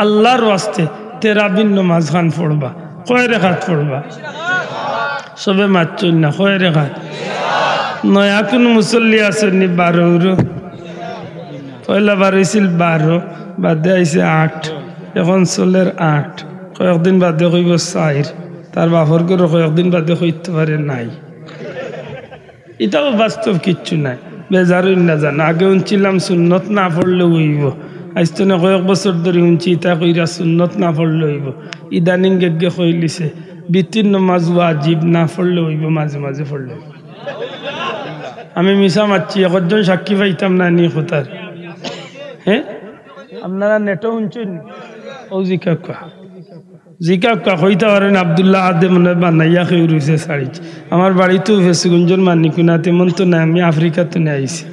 আল্লাহর ওয়াস্তে তেরাবিন নমাজ খান পড়বা কয় রেখাত পড়বা সবে মারছুন না কয় রেখাত নয়া কোন মুসল্লি আসেননি 12 পয়লা বার হয়েছিল 12 বাদে আইছে 8 এখন চলের 8 কয়েকদিন বাদে কইব 4 তার বাপর করে কয়েকদিন বাদে কইতে পারে নাই এটাও বাস্তব কিচ্ছু নাই বেজারই না জান আগে উনছিলাম সুন্নত না পড়লে হইব আজ তো না কয়েক বছর ধরে উনছি তা কইরা সুন্নত না পড়লে হইব ইদানিং গেগে কইলিছে বিতির নামাজ ওয়াজিব না পড়লে হইব মাঝে মাঝে পড়লে আমি মিশা মারছি একজন সাক্ষী পাইতাম না নি কোথার হ্যাঁ আপনারা নেটও শুনছেন ও জিকা কইতে পারেন আব্দুল্লাহ আদে মনে বানাইয়া খেয়ে রয়েছে শাড়ি আমার বাড়িতেও ফেসগুঞ্জন মানিকুনা তেমন তো না আমি আফ্রিকাতে নিয়ে আইছি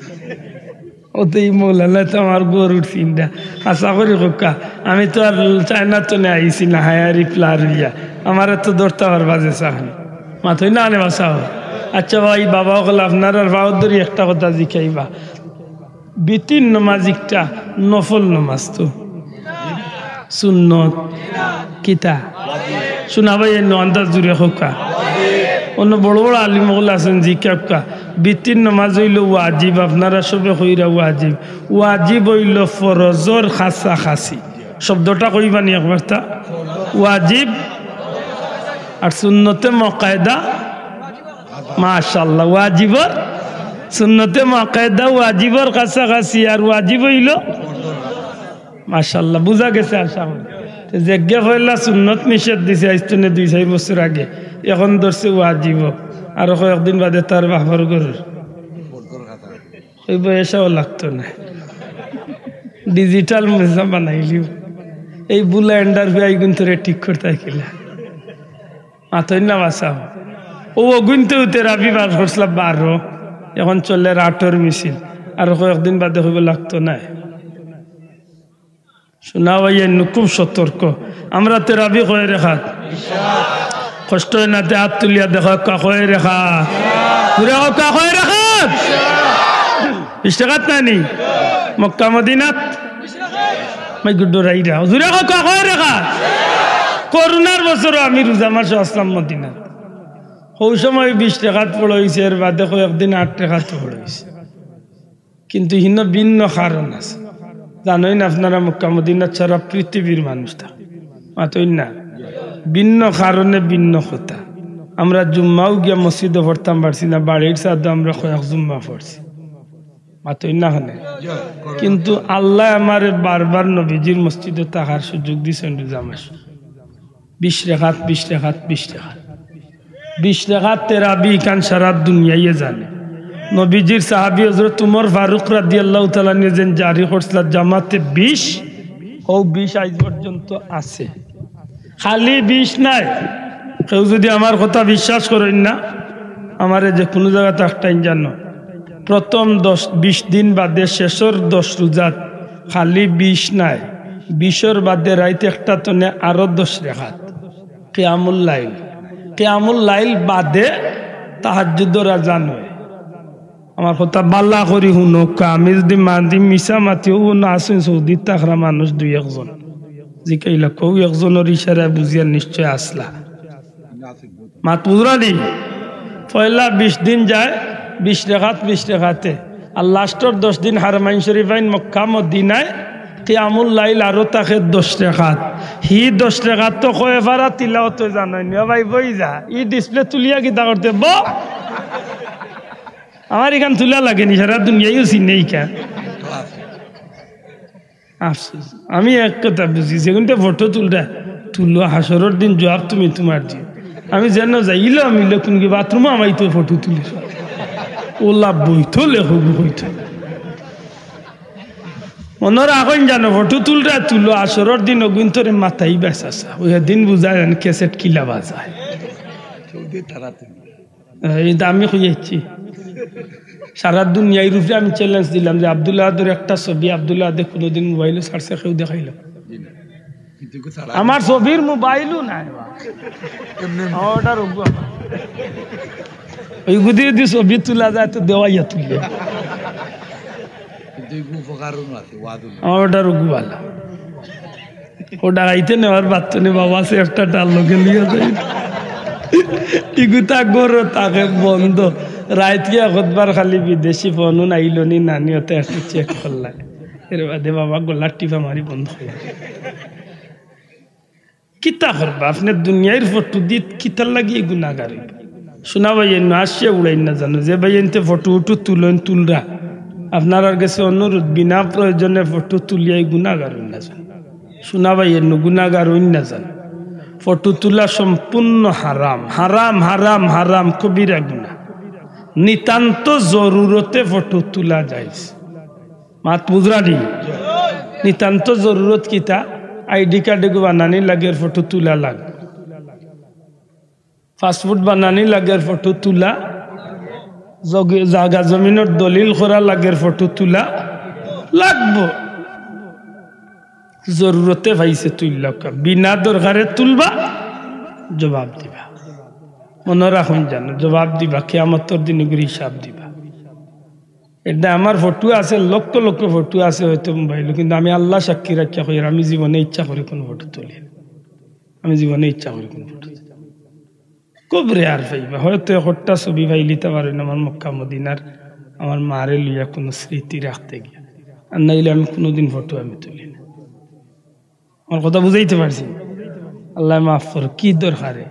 ওতেই মৌলানা তো আমার গরুর চিন্তা আশা করি কোকা আমি তো আর চায়না তো নিয়ে আইছি না হায়ারি প্লারিয়া আমার তো ধরতে পারবা যে চাহানি মাথই না আনে বাসা আচ্ছা ভাই বাবা হল আপনার আর বাহাদুরি একটা কথা জিখাইবা বিতির নমাজিকটা নফল নমাজ তো সুন্নত কিতা শোনা ভাই আন্দাজ জুড়ে হোকা অন্য বড় বড় আলিমগুল আছেন জিকা বিতির নমাজ হইল ওয়াজিব আপনারা সবে কইরা ওয়াজিব ওয়াজিব হইল ফরজর খাসা খাসি শব্দটা কইবানি একবার তা ওয়াজিব আর সুন্নতে মুকায়দা মাশাআল্লাহ ওয়াজিবর সুন্নতে মুকায়দা ওয়াজিবর খাসা খাসি আর ওয়াজিব হইল মাশাআল্লাহ বুঝা গেছে আশা করি যেজ্ঞা হইলা সুন্নত নিষেধ দিছে আইস্তনে 2-4 বছর আগে এখন ধরছে ওয়াজিব আর কয়েকদিন বাদে তার বাপর গরুর ওই বয়সাও লাগতো না ডিজিটাল মেসা বানাইলিও এই বুলা এন্ডার ভাই কিন্তু ঠিক করতে কিলা মাথই না বাসা ও গুনতে হতে রাবি বার করছিলাম 12 এখন চলে 8 মিছিল আর কয়েকদিন বাদে হইব লাগতো না শোনা ভাইয়া খুব সতর্ক আমরা তেরাবি কয়ে রেখাত কষ্ট হয় না হাত তুলিয়া দেখো কয়ে রেখা পুরা কয়ে রেখাত 20 টাকাত নানি মক্কা মদিনাত মাই গুড্ডো রাইরা হুজুরে কয়ে রেখা করোনার বছর আমি রোজা মাসে আসলাম মদিনাত ওই সময় 20 টাকাত পড়াইছে এর বাদে কয়েকদিন 8 টাকাত পড়াইছে কিন্তু ভিন্ন ভিন্ন কারণ আছে জানোই না আপনারা মক্কা মদিনা ছাড়া পৃথিবীর মানুষ থাকে মাতই না ভিন্ন কারণে ভিন্ন কথা আমরা জুম্মাও গিয়া মসজিদে পড়তাম পারছি না বাড়ির সাথে আমরা কয়েক জুম্মা পড়ছি মাতই না হনে কিন্তু আল্লাহ আমার বারবার নবীজির মসজিদে থাকার সুযোগ দিয়েছেন রোজা মাস 20 টাকাত 20 টাকাত 20 টাকাত 20 টাকাত তেরাবি কান সারা দুনিয়ায় জানে নবীজির সাহাবী হযরত উমর ফারুক রাদিয়াল্লাহু তাআলা নিজেন জারি করছিলেন জামাতে 20 ও 20 আজ পর্যন্ত আছে খালি 20 নাই কেউ যদি আমার কথা বিশ্বাস করেন না আমারে যে কোনো জায়গাতে একটাই জানো প্রথম 20 দিন বাদে শেষের 10 রোজাত খালি 20 নাই 20 এর বাদে রাইতে একটা তনে আরো 10 রাকাত কিয়ামুল লাইল বাদে তাহাজ্জুদের আযান হয় আমার কথা বাল্লা করি শুনো আমি যদি মান্দি মিশা মাতিও না আসেন সৌদি তাকরা মানুষ 2-1 জন জিকাইলা কেউ একজনের ইশারায় বুঝিয়া নিশ্চয় আসলা মাত বুঝরানি পয়লা 20 দিন যায় 20 রাকাতে আর লাস্টের 10 দিন হারমাইন শরীফাইন মক্কা মদিনায় কিয়ামুল লাইল আরো তাকে 10 রাকাত হি 10 রাকাত তো কয় ফারা তিলাওয়াত জানাই না ভাই বই যা ই ডিসপ্লে তুলিয়া কিতা করতে ব আমার এখান তুলা লাগেনি সারা দুনিয়ায়ও চিনেই কা আফসোস আমি এক কথা বুঝি যেগুনটা ফটো তুলো হাসরের দিন জবাব তুমি তোমার দিও আমি যেন যাইলো আমি কোন কি বাথরুমে আমাই তো ফটো তুলি ওলা বইতো লেখব হইতো মনের এখন জানো ফটো তুলো আসরের দিন অগুন্তরে মাথায় বেসাসা ওই দিন বুঝায় ক্যাসেট কিলা বাজায় এই আমি কইছি সারা দুনিয়ার রূপে আমি চ্যালেঞ্জ দিলাম যে আব্দুল্লাহ আদের একটা ছবি আব্দুল্লাহ আদে কোনোদিন মোবাইলে ছাড়ছে কেউ দেখাইল আমার ছবির মোবাইলও নাই ওই গুদি যদি ছবি তোলা যায় তো দেওয়াইয়া তুলে আমার ওটা রোগবালা ও ডাকাইতে নেওয়ার বাচ্চনে বাবা সে একটা ডাল লোকে নিয়ে যায় ইগুতা গরো তাকে বন্ধ রাত গিয়া কতবার খালি বিদেশি ফোনও নাইল নি নানিয়তে একটু চেক করলাই এর বাদে বাবা গোলার টিপা মারি বন্ধ হয়ে কিতা করবা আপনি দুনিয়ার ফটো দিয়ে কিতার লাগিয়ে গুণাগার শোনা ভাই আসছে উড়াই না জানো যে ভাই এনতে ফটো উঠু তুলেন তুলরা আপনার কাছে অনুরোধ বিনা প্রয়োজনে ফটো তুলিয়াই গুণাগার না জান শোনা ভাই গুণাগার না জান ফটো তোলা সম্পূর্ণ হারাম হারাম হারাম হারাম কবিরা গুনাহ নিতান্ত জরুরতে ফটো তোলা যায় মাত বুঝরানি নিতান্ত জরুরত কিতা আইডি কার্ড বানানি লাগে ফটো তোলা লাগ পাসপোর্ট বানানি লাগে ফটো তোলা জাগা জমিনের দলিল করা লাগে ফটো তোলা লাগবো জরুরতে ভাইছে তুললা বিনা দরকারে তুলবা জবাব দিবা মনে রাখুন জানো জবাব দিবা কিয়ামতের দিন হিসাব দিবা এটা আমার ফটো আছে লক্ষ লক্ষ ফটো আছে হয়তো মোবাইল কিন্তু আমি আল্লাহ সাক্ষী রাখিয়া কই আমি জীবনে ইচ্ছা করে কোন ফটো তুলি আমি জীবনে ইচ্ছা করে কোন ফটো খুব রেয়ার পাইবা হয়তো একটা ছবি পাইলিতে পারেন আমার মক্কা মদিনার আমার মারে লইয়া কোনো স্মৃতি রাখতে গিয়া আর নাইলে আমি কোনোদিন ফটো আমি তুলি না আমার কথা বুঝাইতে পারছি আল্লাহ মাফ কর কি দরকারে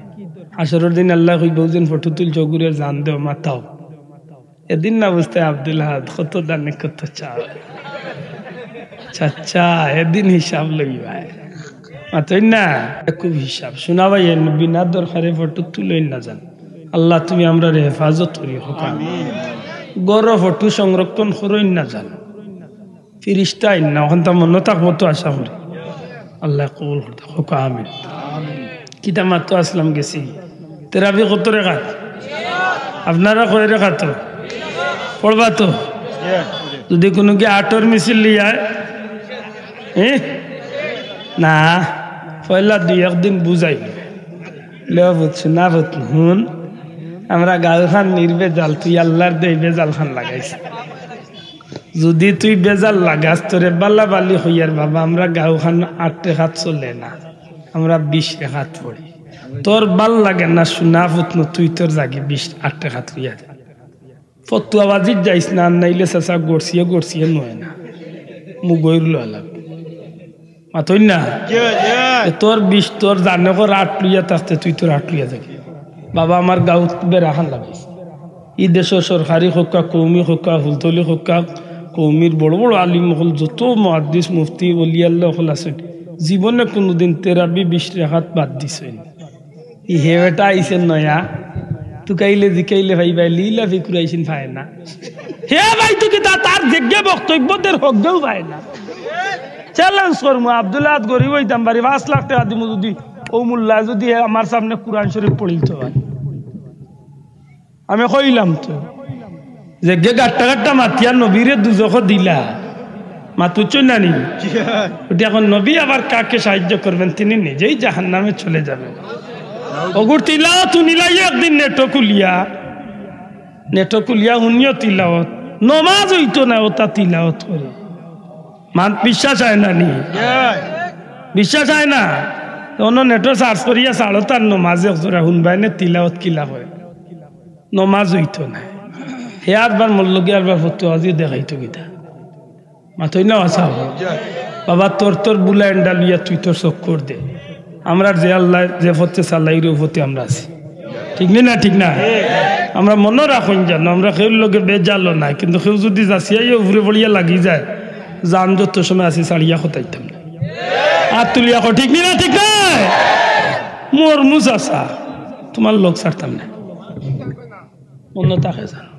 হাসরের দিন আল্লাহ কইব যেন ফটো তুলছো ঘুরে জান দেও মাথাও এদিন না বুঝতে আব্দুল হাদ কত দানে কত চা চাচা এদিন হিসাব লইবা মাতই না খুব হিসাব শোনা ভাই বিনা দরকারে ফটো তুলই না জান আল্লাহ তুমি আমরা হেফাজত করি হোক আমিন গড় ফটো সংরক্ষণ করই না জান ফিরিস্তা না ওখান তা মনে থাকবো তো আশা করি আল্লাহ কবুল করতে হোক আমিন কিতা মাত্র আসলাম গেছি তেরাবি কত রেখাত আপনারা কয় রেখা তো পড়বা তো যদি কোনো কি আটর মিছিল লিয়ায় না পয়লা দুই একদিন বুঝাই বুঝছো না বুঝল হুন আমরা গাল খান নির্বেজাল তুই আল্লাহর দে বেজাল খান লাগাইছি যদি তুই বেজাল লাগাস তোরে বাল্লা বালি হইয়ার বাবা আমরা গাও খান 8 রেখাত চলে না আমরা 20 রেখাত পড়ি তোর ভাল লাগে না শোনা ফুটনো তুই তোর জাগি 8 রেখাত হইয়া যা ফতুয়াবাজির যাইস না নাইলে চাচা গড়ছিয়ে নয় না মুগৈর লাগ মাতই না তোর 20 তোর জানে কর 8 লইয়া থাকতে তুই তোর 8 লইয়া যাবি বাবা আমার গাঁও বেড়া খান লাগাইছে ই দেশের সরকারি হকা কৌমি হকা হুলতলি হকা কৌমির বড় বড় আলিম হল যত মুহাদ্দিস মুফতি ওলি আল্লাহ হল আছেন জীবনে কোনোদিন তেরাবি 20 রেখাত বাদ দিছেন ই হেটা আইছেন নয়া তুকাইলে জিকাইলে ভাই ভাই লীলা ফিকুরাইছেন ভাই না হে ভাই তুই তার যোগ্য বক্তব্যদের হকও ভাই না চ্যালেঞ্জ করমু আব্দুল্লাহ গরিব হইতাম বাড়ি 5 লাখ টাকা দিমু যদি ও মোল্লা যদি আমার সামনে কুরআন শরীফ পড়িত ভাই আমি কইলাম তো যে গাট্টা গাট্টা মাতিয়া নবীরে দুজখ দিলা মাতুচই না নি ওটা এখন নবী আবার কাকে সাহায্য করবেন তিনি নিজেই জাহান্নামে চলে যাবেন ওগুর তিলাওয়াত নিলাই একদিন নেটো কুলিয়া শুনিও তিলাওয়াত নমাজ হইতো না ওটা তিলাওয়াত করে মান বিশ্বাস হয় না নি বিশ্বাস হয় না অন্য নেটো সার্চ করিয়া সাড়ো তার নমাজে শুনবাই নে তিলাওয়াত কিলা হয় নমাজ হইতো না হে আরবার মল্লগি আরবার ফটো আজি দেখাইতো গীতা মাথই না আসা বাবা তোর বুলা এন্ডা লইয়া তুই তোর চক্কর দে আমরা যে আল্লাহ যে ফতে চালাই রে ফতে আমরা আছি ঠিক না ঠিক না আমরা মনে রাখুন জানো আমরা কেউ লোকে বেজালো না কিন্তু কেউ যদি যাচিয়াই উপরে পড়িয়া লাগি যায় যান যত সময় আছি ছাড়িয়া খতাইতাম না আর তুলিয়া ঠিক না ঠিক না মোর মুস আসা তোমার লোক ছাড়তাম না অন্য তাকে জানো